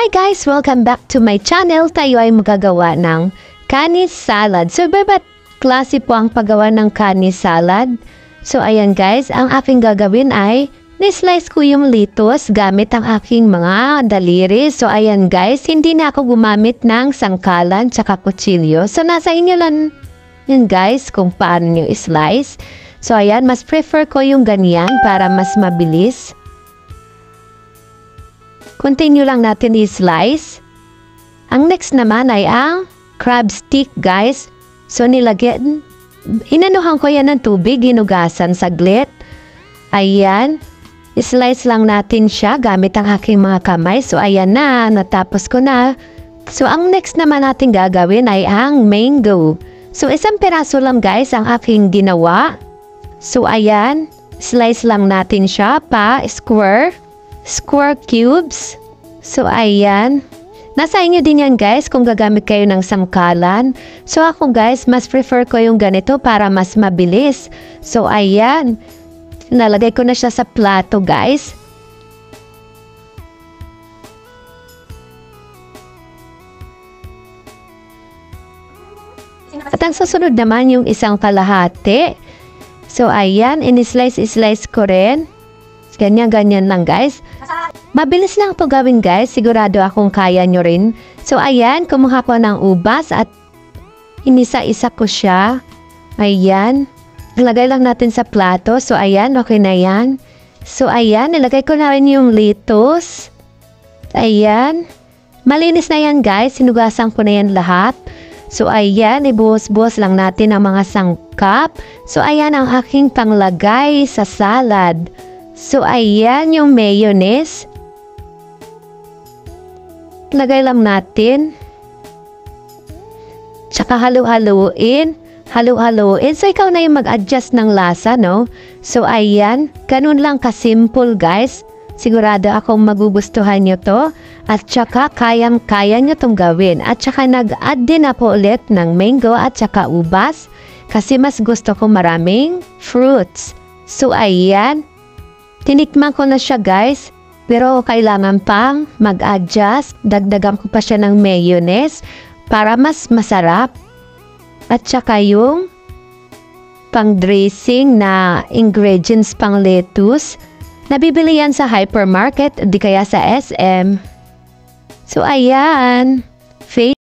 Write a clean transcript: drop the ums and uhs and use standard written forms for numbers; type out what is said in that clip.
Hi guys! Welcome back to my channel. Tayo ay magagawa ng kanis salad. So, iba't klase po ang paggawa ng kanis salad. So, ayan guys, ang aking gagawin ay nislice ko yung lettuce gamit ang aking mga daliri. So, ayan guys, hindi na ako gumamit ng sangkalan tsaka kutsilyo. So, nasa inyo lang yun guys kung paano nyo islice. So, ayan, mas prefer ko yung ganyan para mas mabilis. Continue lang natin i-slice. Ang next naman ay ang crab stick, guys. So, inanuhan ko yan ng tubig, ginugasan saglit. Ayan. I-slice lang natin siya gamit ang aking mga kamay. So, ayan na. Natapos ko na. So, ang next naman natin gagawin ay ang mango. So, isang peraso lang, guys, ang aking ginawa. So, ayan. Slice lang natin siya pa square cubes. So, ayan. Nasa inyo din yan, guys, kung gagamit kayo ng sangkalan. So, ako, guys, mas prefer ko yung ganito para mas mabilis. So, ayan. Nalagay ko na siya sa plato, guys. At ang susunod naman yung isang kalahati. So, ayan. In-slice ko rin. Ganyan lang, guys. Mabilis lang ito gawin, guys. Sigurado akong kaya nyo rin. So, ayan. Kumuha ko ng ubas at inisa-isa ko siya. Ayan. Ilagay lang natin sa plato. So, ayan. Okay na yan. So, ayan. Ilagay ko na rin yung lettuce. Ayan. Malinis na yan, guys. Sinugasan ko na yan lahat. So, ayan. Ibuhos-buhos lang natin ang mga sangkap. So, ayan ang aking panglagay sa salad. So, ayan yung mayonnaise. Lagay lang natin. Tsaka halu-haluin. Halu-haluin. So, ikaw na yung mag-adjust ng lasa, no? So, ayan. Ganun lang ka-simple, guys. Sigurado akong magugustuhan nyo to. At tsaka, kayang-kaya nyo tong gawin. At tsaka, nag-add din ako ulit ng mango at tsaka ubas. Kasi mas gusto ko maraming fruits. So, ayan. Tinikman ko na siya, guys. Pero kailangan pang mag-adjust. Dagdagan ko pa siya ng mayonnaise para mas masarap. At saka yung pang-dressing na ingredients pang lettuce. Nabibili yan sa hypermarket, di kaya sa SM. So, ayan.